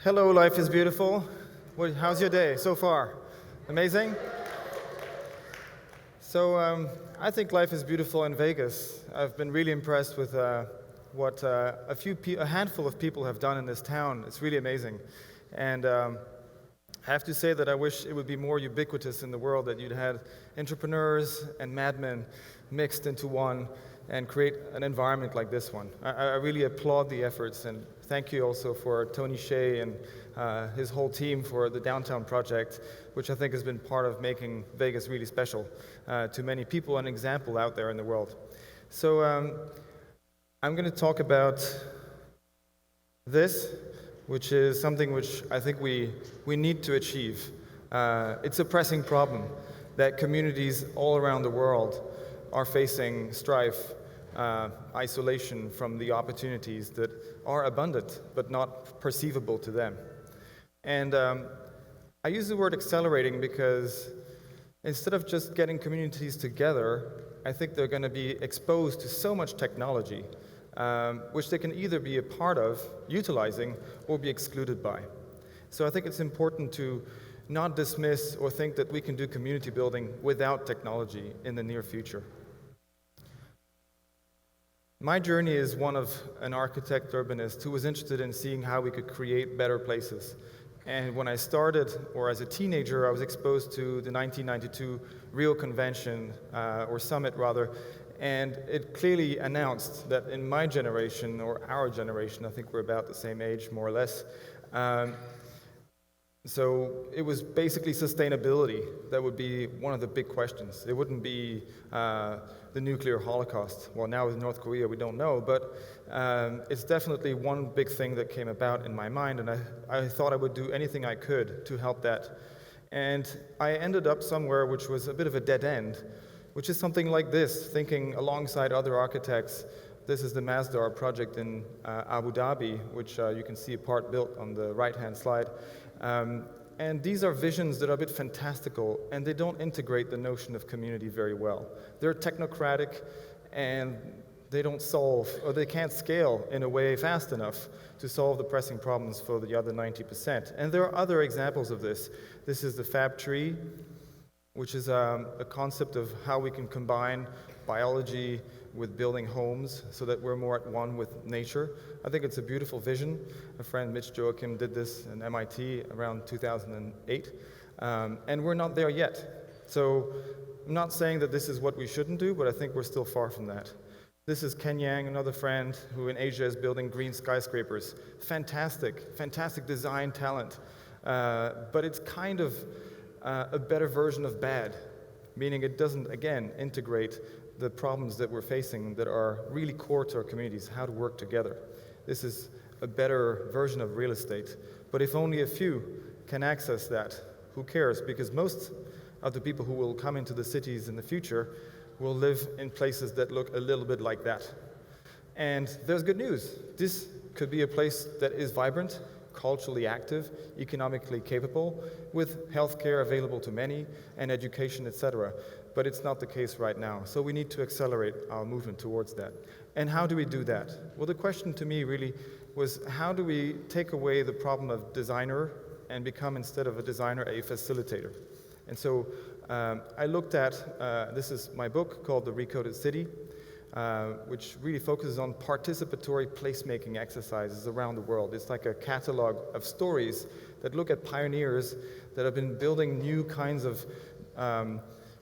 Hello, life is beautiful. How's your day so far? Amazing? So I think life is beautiful in Vegas. I've been really impressed with what a handful of people have done in this town. It's really amazing. And I have to say that I wish it would be more ubiquitous in the world, that you'd had entrepreneurs and madmen mixed into one and create an environment like this one. I really applaud the efforts, and thank you also for Tony Shea and his whole team for the Downtown Project, which I think has been part of making Vegas really special to many people, an example out there in the world. So I'm going to talk about this, which is something which I think we need to achieve. It's a pressing problem that communities all around the world are facing strife, isolation from the opportunities that are abundant but not perceivable to them. And I use the word accelerating because instead of just getting communities together, I think they're going to be exposed to so much technology, which they can either be a part of, utilizing, or be excluded by. So I think it's important to not dismiss or think that we can do community building without technology in the near future. My journey is one of an architect urbanist who was interested in seeing how we could create better places. And when I started, or as a teenager, I was exposed to the 1992 Rio Convention, or Summit rather, and it clearly announced that in my generation, or our generation, I think we're about the same age, more or less, so it was basically sustainability that would be one of the big questions. It wouldn't be the nuclear holocaust. Well, now with North Korea, we don't know, but it's definitely one big thing that came about in my mind, and I thought I would do anything I could to help that. And I ended up somewhere which was a bit of a dead end, which is something like this, thinking alongside other architects. This is the Masdar project in Abu Dhabi, which you can see a part built on the right-hand slide. And these are visions that are a bit fantastical, and they don't integrate the notion of community very well. They're technocratic, and they don't solve, or they can't scale in a way fast enough to solve the pressing problems for the other 90%. And there are other examples of this. This is the Fab Tree, which is a concept of how we can combine biology with building homes so that we're more at one with nature. I think it's a beautiful vision. A friend, Mitch Joachim, did this in MIT around 2008, and we're not there yet. So I'm not saying that this is what we shouldn't do, but I think we're still far from that. This is Ken Yang, another friend who in Asia is building green skyscrapers. Fantastic design talent, but it's kind of a better version of bad, meaning it doesn't, again, integrate the problems that we're facing that are really core to our communities, how to work together. This is a better version of real estate. But if only a few can access that, who cares? Because most of the people who will come into the cities in the future will live in places that look a little bit like that. And there's good news. This could be a place that is vibrant, culturally active, economically capable, with healthcare available to many, and education, etc. But it's not the case right now. So we need to accelerate our movement towards that. And how do we do that? Well, the question to me really was, how do we take away the problem of designer and become, instead of a designer, a facilitator? And so I looked at, this is my book called The Recoded City, which really focuses on participatory placemaking exercises around the world. It's like a catalog of stories that look at pioneers that have been building new kinds of,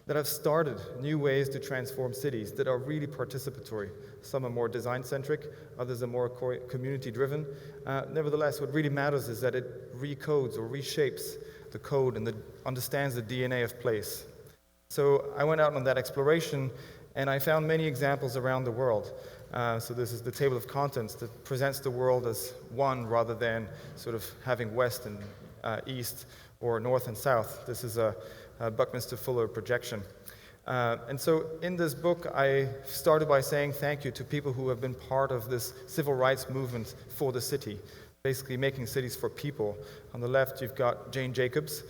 that have started new ways to transform cities that are really participatory. Some are more design-centric, others are more community-driven. Nevertheless, what really matters is that it recodes or reshapes the code and understands the DNA of place. So I went out on that exploration, and I found many examples around the world. So this is the table of contents that presents the world as one rather than sort of having west and east or north and south. This is a Buckminster Fuller projection. And so in this book, I started by saying thank you to people who have been part of this civil rights movement for the city, basically making cities for people. On the left, you've got Jane Jacobs,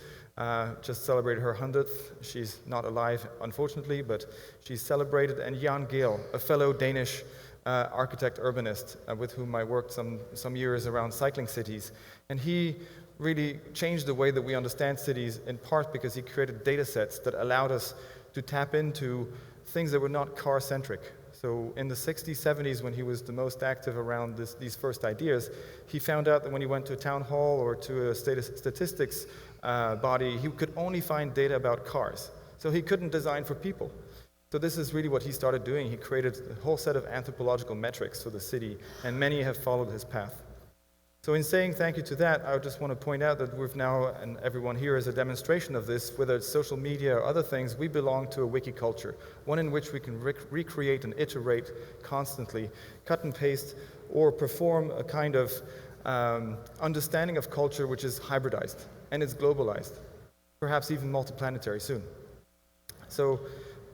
just celebrated her 100th. She's not alive, unfortunately, but she's celebrated. And Jan Gehl, a fellow Danish architect urbanist with whom I worked some years around cycling cities. And he really changed the way that we understand cities, in part because he created data sets that allowed us to tap into things that were not car-centric. So in the 60s, 70s, when he was the most active around these first ideas, he found out that when he went to a town hall or to a statistics body, he could only find data about cars. So he couldn't design for people. So this is really what he started doing. He created a whole set of anthropological metrics for the city, and many have followed his path. So in saying thank you to that, I just want to point out that we've now, and everyone here is a demonstration of this, whether it's social media or other things, we belong to a wiki culture, one in which we can recreate and iterate constantly, cut and paste, or perform a kind of understanding of culture which is hybridized, and it's globalized, perhaps even multiplanetary soon. So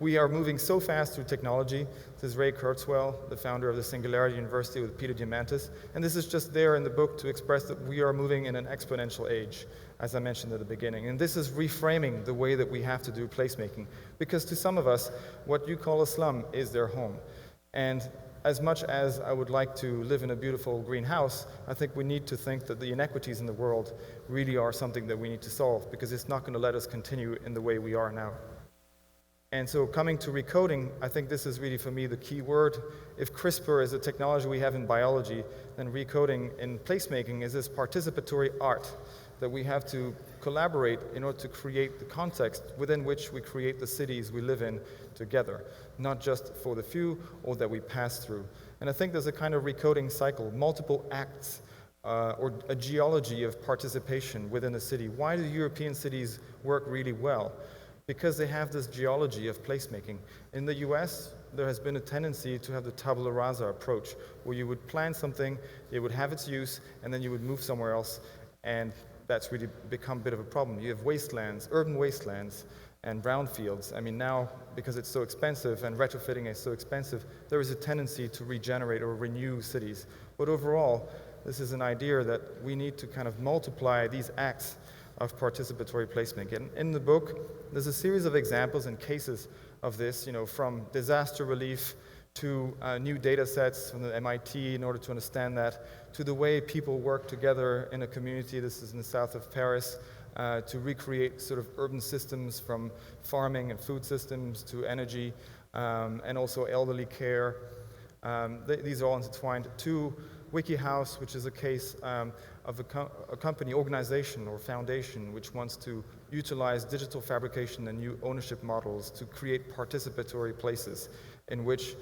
we are moving so fast through technology. This is Ray Kurzweil, the founder of the Singularity University with Peter Diamandis. And this is just there in the book to express that we are moving in an exponential age, as I mentioned at the beginning. And this is reframing the way that we have to do placemaking. Because to some of us, what you call a slum is their home. And as much as I would like to live in a beautiful green house, I think we need to think that the inequities in the world really are something that we need to solve, because it's not going to let us continue in the way we are now. And so coming to recoding, I think this is really, for me, the key word. If CRISPR is a technology we have in biology, then recoding in placemaking is this participatory art that we have to collaborate in order to create the context within which we create the cities we live in together, not just for the few or that we pass through. And I think there's a kind of recoding cycle, multiple acts, or a geology of participation within a city. Why do European cities work really well? Because they have this geology of placemaking. In the US, there has been a tendency to have the tabula rasa approach, where you would plan something, it would have its use, and then you would move somewhere else, and that's really become a bit of a problem. You have wastelands, urban wastelands, and brownfields. I mean, now, because it's so expensive and retrofitting is so expensive, there is a tendency to regenerate or renew cities. But overall, this is an idea that we need to kind of multiply these acts of participatory placemaking. And in the book, there's a series of examples and cases of this, from disaster relief to new data sets from the MIT in order to understand that, to the way people work together in a community, this is in the south of Paris, to recreate sort of urban systems from farming and food systems to energy, and also elderly care. These are all intertwined. To Wiki House, which is a case of a company, organization, or foundation which wants to utilize digital fabrication and new ownership models to create participatory places in which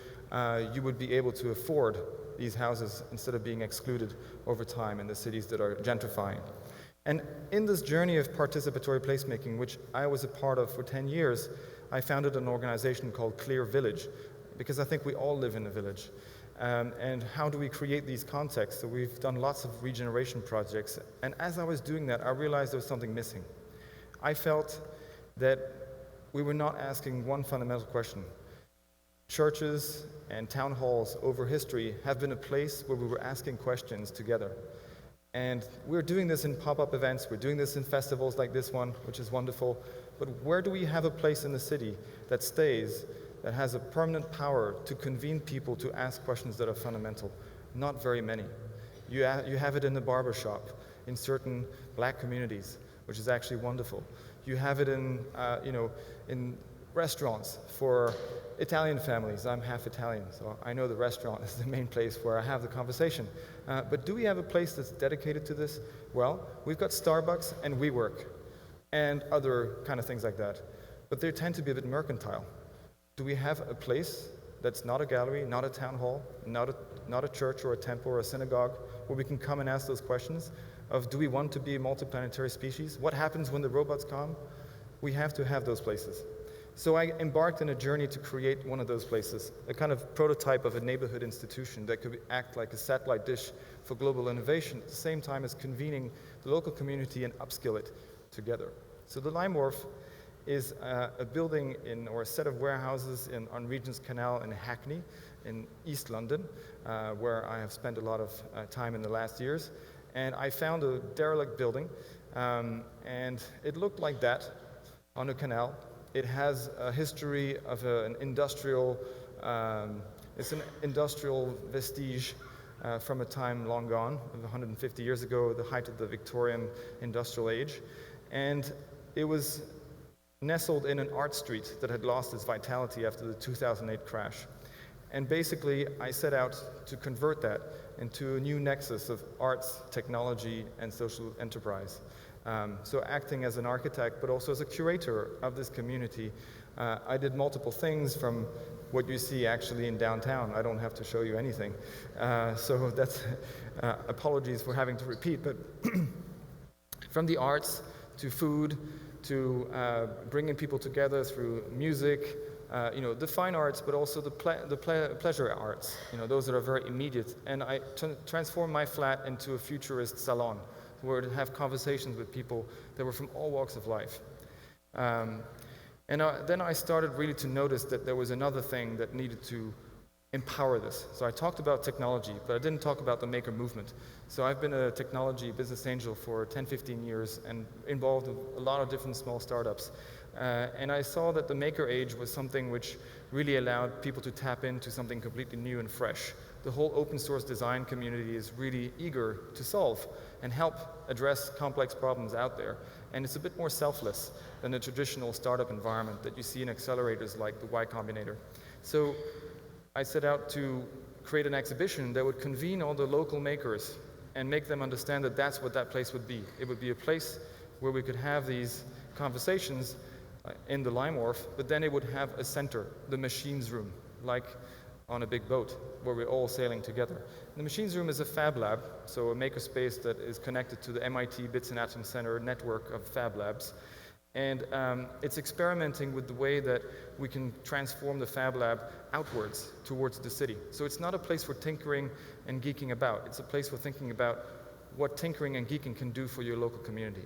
you would be able to afford these houses instead of being excluded over time in the cities that are gentrifying. And in this journey of participatory placemaking, which I was a part of for 10 years, I founded an organization called Clear Village, because I think we all live in a village. And how do we create these contexts? So we've done lots of regeneration projects, and as I was doing that, I realized there was something missing. I felt that we were not asking one fundamental question. Churches and town halls over history have been a place where we were asking questions together. And we're doing this in pop-up events, we're doing this in festivals like this one, which is wonderful, but where do we have a place in the city that stays, that has a permanent power to convene people to ask questions that are fundamental? Not very many. You have it in the barber shop, in certain black communities, which is actually wonderful. You have it in restaurants for Italian families. I'm half Italian, so I know the restaurant is the main place where I have the conversation. But do we have a place that's dedicated to this? Well, we've got Starbucks and WeWork and other kind of things like that. But they tend to be a bit mercantile. Do we have a place that's not a gallery, not a town hall, not a church or a temple or a synagogue, where we can come and ask those questions of, do we want to be a multiplanetary species? What happens when the robots come? We have to have those places. So I embarked on a journey to create one of those places, a kind of prototype of a neighborhood institution that could act like a satellite dish for global innovation, at the same time as convening the local community and upskill it together. So the Lime Wharf is a building or a set of warehouses on Regent's Canal in Hackney, in East London, where I have spent a lot of time in the last years. And I found a derelict building, and it looked like that on a canal. It has a history of an industrial It's an industrial vestige from a time long gone, 150 years ago, the height of the Victorian industrial age. And it was nestled in an art street that had lost its vitality after the 2008 crash. And basically, I set out to convert that into a new nexus of arts, technology, and social enterprise. So acting as an architect, but also as a curator of this community, I did multiple things from what you see actually in downtown. I don't have to show you anything. So that's, apologies for having to repeat, but from the arts to food to bringing people together through music, the fine arts, but also the pleasure arts, those that are very immediate. And I transformed my flat into a futurist salon, where I'd have conversations with people that were from all walks of life. Then I started really to notice that there was another thing that needed to empower this. So I talked about technology, but I didn't talk about the maker movement. So I've been a technology business angel for 10, 15 years and involved in a lot of different small startups. And I saw that the maker age was something which really allowed people to tap into something completely new and fresh. The whole open source design community is really eager to solve and help address complex problems out there. And it's a bit more selfless than the traditional startup environment that you see in accelerators like the Y Combinator. So I set out to create an exhibition that would convene all the local makers and make them understand that that's what that place would be. It would be a place where we could have these conversations in the Lime Wharf, but then it would have a center, the machines room, like on a big boat where we're all sailing together. The machines room is a fab lab, so a makerspace that is connected to the MIT Bits and Atoms Center network of fab labs. And it's experimenting with the way that we can transform the fab lab outwards towards the city. So it's not a place for tinkering and geeking about. It's a place for thinking about what tinkering and geeking can do for your local community.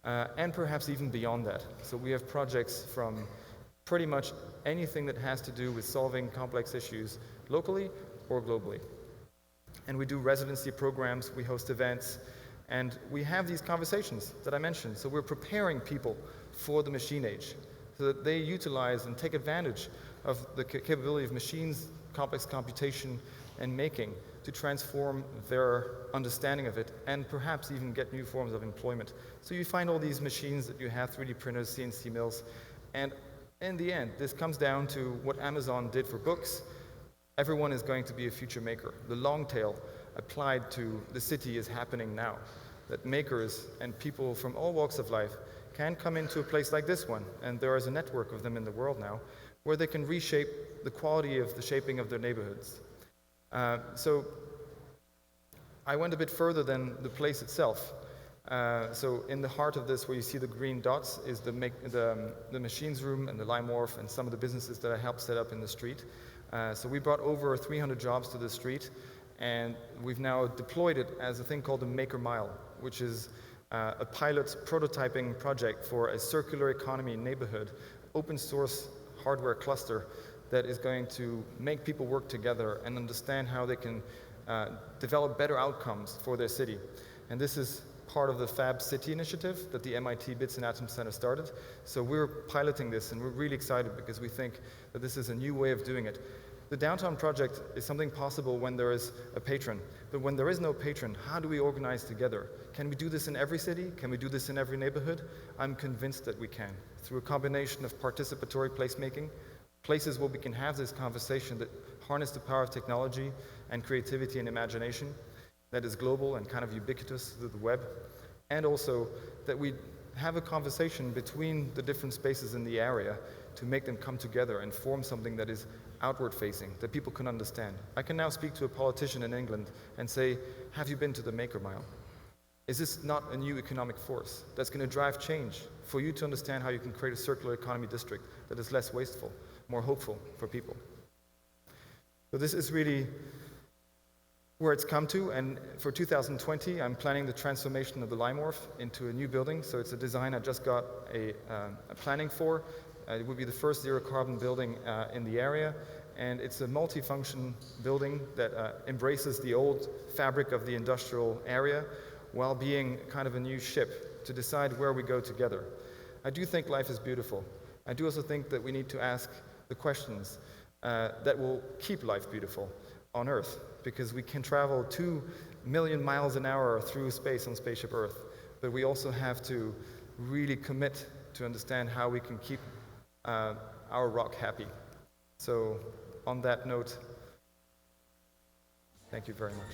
And perhaps even beyond that. So we have projects from pretty much anything that has to do with solving complex issues locally or globally. And we do residency programs, we host events, and we have these conversations that I mentioned. So we're preparing people for the machine age so that they utilize and take advantage of the capability of machines, complex computation, and making to transform their understanding of it and perhaps even get new forms of employment. So you find all these machines that you have, 3D printers, CNC mills, and in the end, this comes down to what Amazon did for books. Everyone is going to be a future maker. The long tail applied to the city is happening now, that makers and people from all walks of life can come into a place like this one, and there is a network of them in the world now, where they can reshape the quality of the shaping of their neighborhoods. So I went a bit further than the place itself. So in the heart of this, where you see the green dots, is the machines room and the Lime Wharf and some of the businesses that I helped set up in the street. So we brought over 300 jobs to the street, and we've now deployed it as a thing called the Maker Mile, which is a pilot prototyping project for a circular economy neighborhood, open source hardware cluster that is going to make people work together and understand how they can develop better outcomes for their city. And this is part of the Fab City initiative that the MIT Bits and Atoms Center started. So we're piloting this, and we're really excited because we think that this is a new way of doing it. The downtown project is something possible when there is a patron. But when there is no patron, how do we organize together? Can we do this in every city? Can we do this in every neighborhood? I'm convinced that we can, through a combination of participatory placemaking, places where we can have this conversation that harness the power of technology and creativity and imagination, that is global and kind of ubiquitous through the web, and also that we have a conversation between the different spaces in the area to make them come together and form something that is outward facing, that people can understand. I can now speak to a politician in England and say, have you been to the Maker Mile? Is this not a new economic force that's going to drive change for you to understand how you can create a circular economy district that is less wasteful, more hopeful for people? So this is really where it's come to, and for 2020, I'm planning the transformation of the Lime Wharf into a new building. So it's a design I just got a planning for. It would be the first zero-carbon building in the area, and it's a multi-function building that embraces the old fabric of the industrial area while being kind of a new ship to decide where we go together. I do think life is beautiful. I do also think that we need to ask the questions. that will keep life beautiful on Earth, because we can travel 2 million miles an hour through space on Spaceship Earth, but we also have to really commit to understand how we can keep our rock happy. So on that note, thank you very much.